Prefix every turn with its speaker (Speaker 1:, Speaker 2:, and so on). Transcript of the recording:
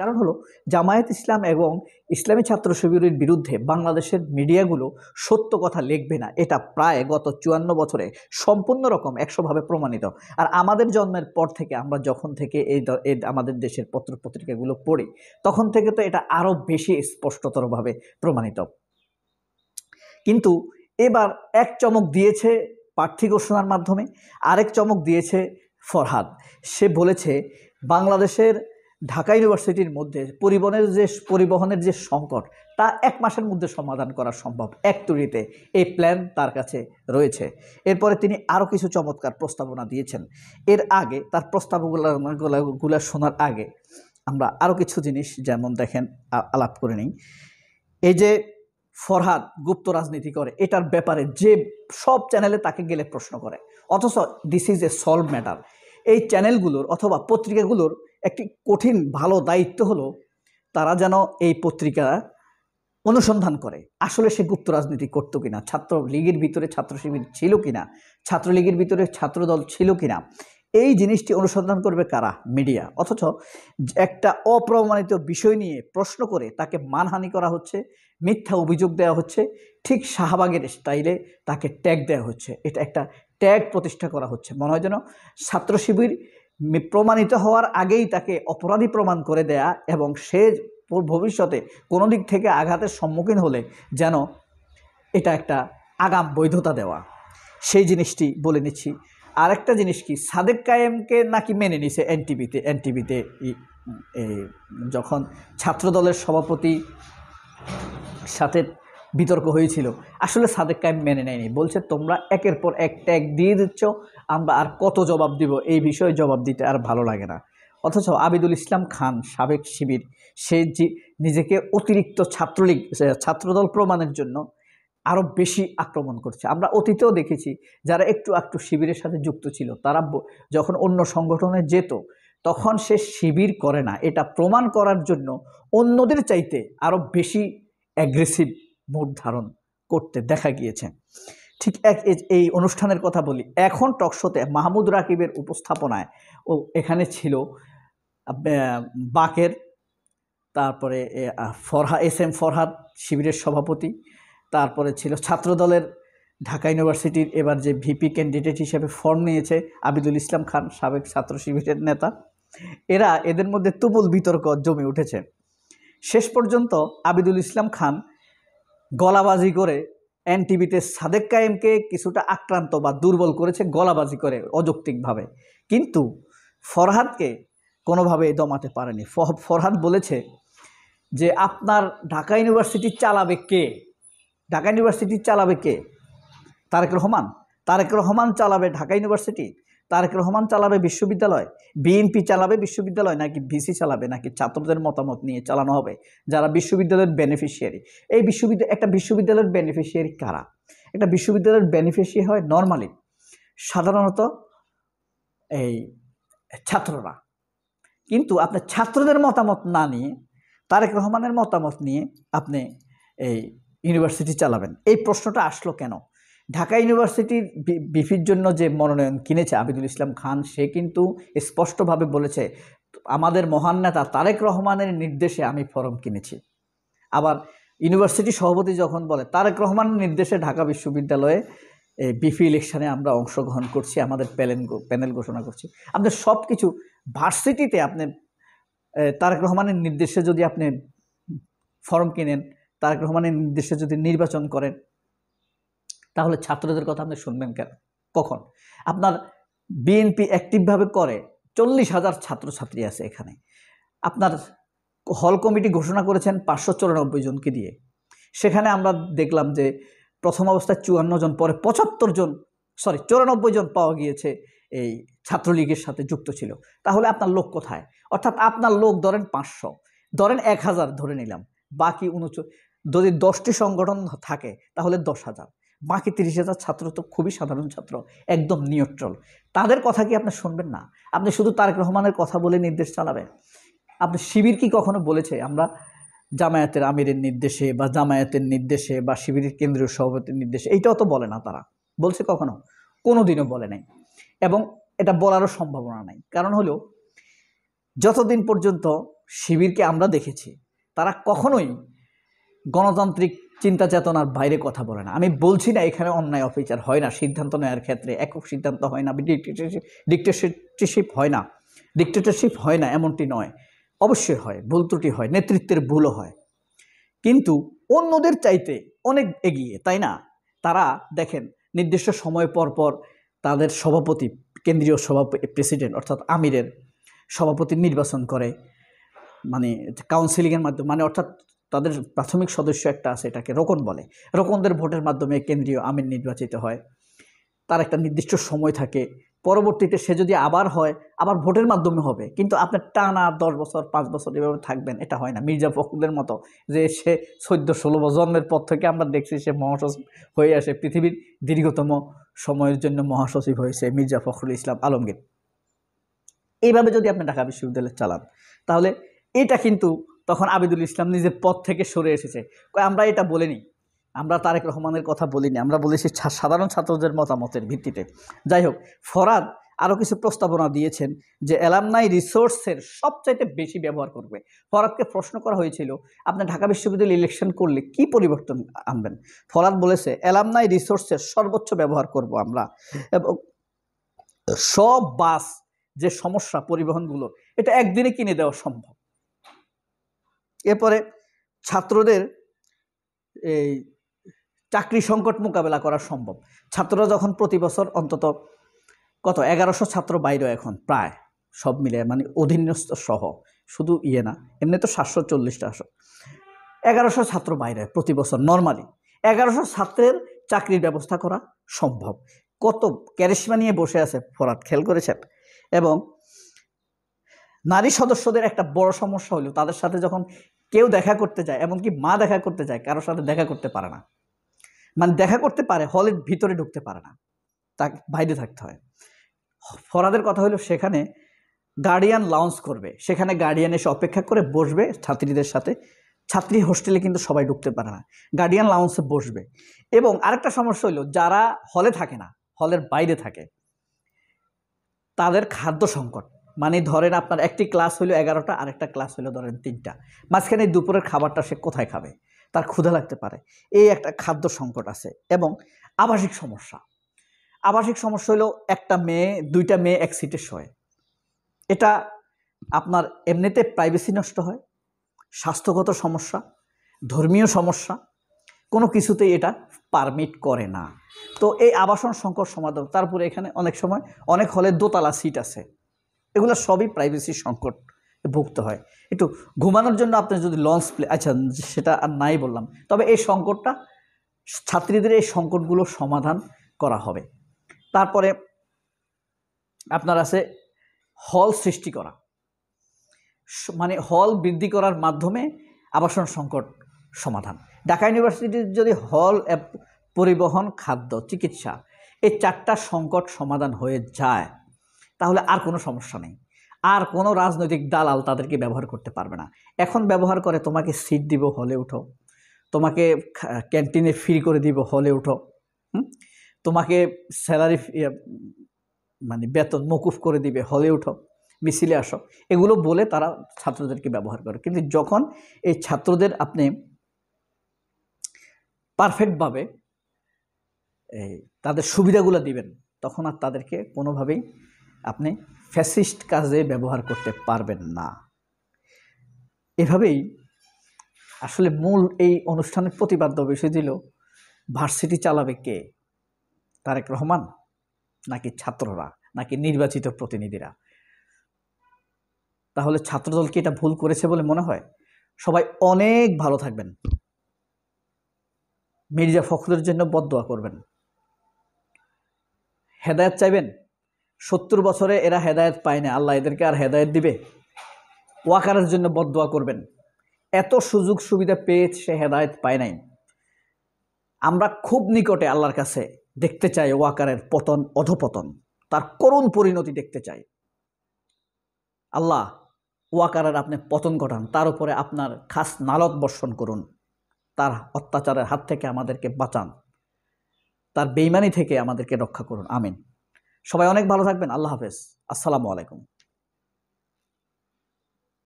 Speaker 1: কারণ হলো জামায়াত ইসলাম এবং ইসলামী ছাত্র শিবিরের বিরুদ্ধে বাংলাদেশের মিডিয়াগুলো সত্য কথা লিখবে না, এটা প্রায় গত 54 বছরে সম্পূর্ণ রকম 100ভাবে প্রমাণিত। আর আমাদের জন্মের পর থেকে আমরা যখন থেকে আমাদের দেশের পত্রপত্রিকাগুলো পড়ি তখন থেকে তো এটা আরও বেশি স্পষ্টতরভাবে প্রমাণিত। কিন্তু এবার এক চমক দিয়েছে প্রার্থী ঘোষণার মাধ্যমে, আরেক চমক দিয়েছে ফরহাদ। সে বলেছে বাংলাদেশের ঢাকা ইউনিভার্সিটির মধ্যে পরিবহনের যে সংকট তা 1 মাসের মধ্যে সমাধান করা সম্ভব, এক তুড়িতে এই প্ল্যান তার কাছে রয়েছে। এরপরে তিনি আরও কিছু চমৎকার প্রস্তাবনা দিয়েছেন। এর আগে তার প্রস্তাবগুলো শোনার আগে আমরা আরও কিছু জিনিস যেমন দেখেন আলাপ করে নিই। এই যে ফরহাদ গুপ্ত রাজনীতি করে এটার ব্যাপারে যে সব চ্যানেলে তাকে গেলে প্রশ্ন করে, অথচ this is a solve matter. এই চ্যানেলগুলোর অথবা পত্রিকাগুলোর একটি কঠিন ভালো দায়িত্ব হলো তারা যেন এই পত্রিকা অনুসন্ধান করে আসলে সে গুপ্ত রাজনীতি করতো কিনা, ছাত্রলীগের ভিতরে ছাত্র শিবির ছিল কিনা, ছাত্রলীগের ভিতরে ছাত্রদল ছিল কিনা, এই জিনিসটি অনুসন্ধান করবে কারা? মিডিয়া। অথচ একটা অপ্রমাণিত বিষয় নিয়ে প্রশ্ন করে তাকে মানহানি করা হচ্ছে, মিথ্যা অভিযোগ দেওয়া হচ্ছে, ঠিক শাহবাগের স্টাইলে তাকে ট্যাগ দেওয়া হচ্ছে। এটা একটা ট্যাগ প্রতিষ্ঠা করা হচ্ছে, মনে হয় যেন ছাত্র শিবির প্রমাণিত হওয়ার আগেই তাকে অপরাধী প্রমাণ করে দেয়া এবং সে ভবিষ্যতে কোনো দিক থেকে আঘাতের সম্মুখীন হলে যেন এটা একটা আগাম বৈধতা দেওয়া, সেই জিনিসটি বলে নিচ্ছি। আরেকটা জিনিস কি, সাদেক কায়েমকে নাকি মেনে নিছে এনটিভিতে যখন ছাত্রদলের সভাপতি সাথে বিতর্ক হয়েছিল, আসলে সাদেক কায়েম মেনে নেয়নি, বলছে তোমরা একের পর এক ট্যাগ দিয়ে দিচ্ছ, আমরা আর কত জবাব দিব, এই বিষয়ে জবাব দিতে আর ভালো লাগে না। অথচ আবিদুল ইসলাম খান সাবেক শিবির, সে নিজেকে অতিরিক্ত ছাত্রদল প্রমাণের জন্য আরও বেশি আক্রমণ করছে। আমরা অতীতেও দেখেছি যারা একটু শিবিরের সাথে যুক্ত ছিল তারা যখন অন্য সংগঠনে যেত তখন সে শিবির করে না, এটা প্রমাণ করার জন্য অন্যদের চাইতে আরও বেশি অ্যাগ্রেসিভ মুড ধারণ করতে দেখা গিয়েছে। ঠিক এই অনুষ্ঠানের কথা বলি, এখন টকশোতে মাহমুদ রাকিবের উপস্থাপনায় এখানে ছিল বাকের, তারপরে এস এম ফরহাদ শিবিরের সভাপতি, তারপরে ছিল ছাত্রদলের ঢাকা ইউনিভার্সিটির এবার যে ভিপি ক্যান্ডিডেট হিসেবে ফর্ম নিয়েছে আবিদুল ইসলাম খান, সাবেক ছাত্র শিবিরের নেতা। এদের মধ্যে তুমুল বিতর্ক জমে উঠেছে। শেষ পর্যন্ত আবিদুল ইসলাম খান গলাবাজি করে এনটিভিতে সাদেক কায়েমকে কিছুটা আক্রান্ত বা দুর্বল করেছে, গলাবাজি করে অযৌক্তিকভাবে, কিন্তু ফরহাদকে কোনোভাবে দমাতে পারেনি। ফরহাদ বলেছে যে আপনার ঢাকা ইউনিভার্সিটি চালাবে কে? ঢাকা ইউনিভার্সিটি চালাবে কে? তারেক রহমান চালাবে ঢাকা ইউনিভার্সিটি? তারেক রহমান চালাবে বিশ্ববিদ্যালয়? বিএনপি চালাবে বিশ্ববিদ্যালয়, নাকি ভিসি চালাবে, নাকি ছাত্রদের মতামত নিয়ে চালানো হবে? যারা বিশ্ববিদ্যালয়ের বেনিফিশিয়ারি, একটা বিশ্ববিদ্যালয়ের বেনিফিশিয়ারি কারা? একটা বিশ্ববিদ্যালয়ের বেনিফিশিয়ারি হয় নর্মালি সাধারণত এই ছাত্ররা, কিন্তু আপনি ছাত্রদের মতামত না নিয়ে তারেক রহমানের মতামত নিয়ে আপনি এই ইউনিভার্সিটি চালাবেন, এই প্রশ্নটা আসলো কেন? ঢাকা ইউনিভার্সিটির বিপির জন্য যে মনোনয়ন কিনেছে আবিদুল ইসলাম খান, সে কিন্তু স্পষ্টভাবে বলেছে আমাদের মহান নেতা তারেক রহমানের নির্দেশে আমি ফরম কিনেছি। আবার ইউনিভার্সিটি সভাপতি যখন বলে তারেক রহমানের নির্দেশে ঢাকা বিশ্ববিদ্যালয়ে বিপি ইলেকশনে আমরা অংশগ্রহণ করছি, আমাদের প্যানেল ঘোষণা করছি, আপনার সব কিছু ভার্সিটিতে আপনি তারেক রহমানের নির্দেশে যদি আপনি ফর্ম কিনেন, তারেক রহমানের নির্দেশে যদি নির্বাচন করেন, তাহলে ছাত্রদের কথা আপনি শুনবেন কেন? কখন? আপনার বিএনপি অ্যাক্টিভভাবে করে 40,000 ছাত্রছাত্রী আছে এখানে, আপনার হল কমিটি ঘোষণা করেছেন 594 জনকে দিয়ে, সেখানে আমরা দেখলাম যে প্রথম অবস্থায় 54 জন, পরে 94 জন পাওয়া গিয়েছে এই ছাত্রলীগের সাথে যুক্ত ছিল। তাহলে আপনার লোক কোথায়? অর্থাৎ আপনার লোক ধরেন 500, ধরেন 1000 ধরে নিলাম, বাকি যদি 10টি সংগঠন থাকে তাহলে 10,000, বাকি 30,000 ছাত্র তো খুবই সাধারণ ছাত্র, একদম নিউট্রাল। তাদের কথা কি আপনি শুনবেন না? আপনি শুধু তারেক রহমানের কথা বলে নির্দেশ চালাবেন? আপনি শিবির কি কখনো বলেছে আমরা জামায়াতের আমিরের নির্দেশে বা জামায়াতের নির্দেশে বা শিবিরের কেন্দ্রীয় সভাপতির নির্দেশে? এইটাও তো বলে না তারা। বলছে কখনো? কোনোদিনও বলে নাই, এবং এটা বলারও সম্ভাবনা নাই। কারণ হলো যতদিন পর্যন্ত শিবিরকে আমরা দেখেছি, তারা কখনোই গণতান্ত্রিক চিন্তা চেতনার বাইরে কথা বলে না। আমি বলছি না এখানে অন্যায় অবিচার হয় না, সিদ্ধান্ত নেওয়ার ক্ষেত্রে একক সিদ্ধান্ত হয় না, ডিক্টেটরশিপ হয় না এমনটি নয়, অবশ্যই হয়, ভুল ত্রুটি হয়, নেতৃত্বের ভুলও হয়, কিন্তু অন্যদের চাইতে অনেক এগিয়ে, তাই না? তারা দেখেন নির্দিষ্ট সময় পর পর তাদের সভাপতি, কেন্দ্রীয় সভাপতি, প্রেসিডেন্ট অর্থাৎ আমিরের সভাপতি নির্বাচন করে, মানে কাউন্সিলিংয়ের মাধ্যমে, মানে অর্থাৎ তাদের প্রাথমিক সদস্য একটা আছে, এটাকে রোকন বলে, রোকনদের ভোটের মাধ্যমে কেন্দ্রীয় আমির নির্বাচিত হয়। তার একটা নির্দিষ্ট সময় থাকে, পরবর্তীতে সে যদি আবার হয় আবার ভোটের মাধ্যমে হবে, কিন্তু আপনার টানা 10 বছর 5 বছর এভাবে থাকবেন এটা হয় না। মির্জা ফখরুলের মতো যে সে 14-16 জন্মের পর থেকে আমরা দেখছি সে মহাসচিব হয়ে আসে, পৃথিবীর দীর্ঘতম সময়ের জন্য মহাসচিব হয়েছে মির্জা ফখরুল ইসলাম আলমগীর। এইভাবে যদি আপনি ঢাকা বিশ্ববিদ্যালয় চালান তাহলে এটা কিন্তু তখন আবিদুল ইসলাম নিজের পদ থেকে সরে এসেছে। আমরা এটা বলিনি, আমরা তারেক রহমানের কথা বলিনি, আমরা বলেছি সাধারণ ছাত্রদের মতামতের ভিত্তিতে। যাই হোক, ফরহাদ আরও কিছু প্রস্তাবনা দিয়েছেন যে অ্যালামনাই রিসোর্সের সবচাইতে বেশি ব্যবহার করবে। ফরহাদকে প্রশ্ন করা হয়েছিল আপনি ঢাকা বিশ্ববিদ্যালয় ইলেকশন করলে কি পরিবর্তন আনবেন। ফরহাদ বলেছে অ্যালামনাই রিসোর্সের সর্বোচ্চ ব্যবহার করব আমরা, এবং সব বাস যে সমস্যা পরিবহনগুলো এটা একদিনে কিনে দেওয়া সম্ভব। এরপরে ছাত্রদের এই চাকরি সংকট মোকাবেলা করা সম্ভব। ছাত্ররা যখন প্রতি বছর অন্তত 1100 ছাত্র বাইরে এখন প্রায় সব মিলে, মানে অধীনস্থ সহ, শুধু না, এমনি তো 740টা 1100 ছাত্র বাইরে প্রতি বছর, নর্মালি 1100 ছাত্রের চাকরির ব্যবস্থা করা সম্ভব। কত ক্যারিশমা নিয়ে বসে আছে ফরহাদ, খেয়াল করেছেন? এবং নারী সদস্যদের একটা বড় সমস্যা হলো তাদের সাথে যখন কেউ দেখা করতে যায়, এমনকি মা দেখা করতে যায়, কারোর সাথে দেখা করতে পারে না, মানে দেখা করতে পারে হলের ভিতরে ঢুকতে পারে না, তাকে বাইরে থাকতে হয়। ফরহাদের কথা হলো সেখানে গার্ডিয়ান লাউঞ্জ করবে, সেখানে গার্ডিয়ান এসে অপেক্ষা করে বসবে ছাত্রীদের সাথে। ছাত্রী হোস্টেলে কিন্তু সবাই ঢুকতে পারে না, গার্ডিয়ান লাউঞ্জে বসবে। এবং আরেকটা সমস্যা হলো যারা হলে থাকে না, হলের বাইরে থাকে, তাদের খাদ্য সংকট, মানে ধরেন আপনার একটি ক্লাস হলো 11টা, আরেকটা ক্লাস হলো ধরেন 3টা, মাঝখানে দুপুরের খাবারটা সে কোথায় খাবে, তার ক্ষুধা লাগতে পারে, এই একটা খাদ্য সংকট আছে। এবং আবাসিক সমস্যা হলো একটা মেয়ে 2টা মেয়ে এক সিটে শোয়, এটা আপনার এমনিতে প্রাইভেসি নষ্ট হয়, স্বাস্থ্যগত সমস্যা, ধর্মীয় সমস্যা, কোনো কিছুতেই এটা পারমিট করে না। তো এই আবাসন সংকট সমাধান, তারপরে এখানে অনেক সময় অনেক হলে দোতলা সিট আছে, এগুলো সবই প্রাইভেসি সংকট ভুগতে হয়। একটু ঘুমানোর জন্য আপনি যদি লঞ্চ প্লে, আচ্ছা সেটা আর নাই বললাম, তবে এই সংকটটা, ছাত্রীদের এই সংকটগুলো সমাধান করা হবে। তারপরে আপনার আছে হল সৃষ্টি করা, মানে হল বৃদ্ধি করার মাধ্যমে আবাসন সংকট সমাধান। ঢাকা ইউনিভার্সিটির যদি হল, পরিবহন, খাদ্য, চিকিৎসা, এই 4টা সংকট সমাধান হয়ে যায় তাহলে আর কোনো সমস্যা নেই, আর কোনো রাজনৈতিক দালাল তাদেরকে ব্যবহার করতে পারবে না। এখন ব্যবহার করে তোমাকে সিট দিব হলে উঠো, তোমাকে ক্যান্টিনে ফ্রি করে দিব হলে উঠো, তোমাকে স্যালারি মানে বেতন মকুফ করে দিবে হলে উঠো, মিছিলে আসো, এগুলো বলে তারা ছাত্রদেরকে ব্যবহার করে। কিন্তু যখন এই ছাত্রদের আপনি পারফেক্টভাবে তাদের সুবিধাগুলো দিবেন, তখন আর তাদেরকে কোনোভাবেই আপনি ফ্যাসিস্ট কাজে ব্যবহার করতে পারবেন না। এভাবেই আসলে মূল এই অনুষ্ঠানের প্রতিপাদ্য বিষয় ছিল ভার্সিটি চালাবে কে, তারেক রহমান নাকি ছাত্ররা নাকি নির্বাচিত প্রতিনিধিরা? তাহলে ছাত্রদল কি এটা ভুল করেছে বলে মনে হয়? সবাই অনেক ভালো থাকবেন, মির্জা ফখরুলের জন্য বদদোয়া করবেন, হেদায়েত চাইবেন। 70 বছরে এরা হেদায়েত পায় না, আল্লাহ এদেরকে আর হেদায়েত দিবে? ওয়াকারের জন্য বদদোয়া করবেন, এত সুযোগ সুবিধা পেয়ে সে হেদায়েত পায় নাই। আমরা খুব নিকটে আল্লাহর কাছে দেখতে চাই ওয়াকারের পতন, অধপতন, তার করুণ পরিণতি দেখতে চাই। আল্লাহ ওয়াকারের আপনি পতন ঘটান, তার উপরে আপনার খাস নালত বর্ষণ করুন, তার অত্যাচারের হাত থেকে আমাদেরকে বাঁচান, তার বেঈমানি থেকে আমাদেরকে রক্ষা করুন, আমিন। সবাই অনেক ভালো থাকবেন, আল্লাহ হাফেজ, আসসালামু আলাইকুম।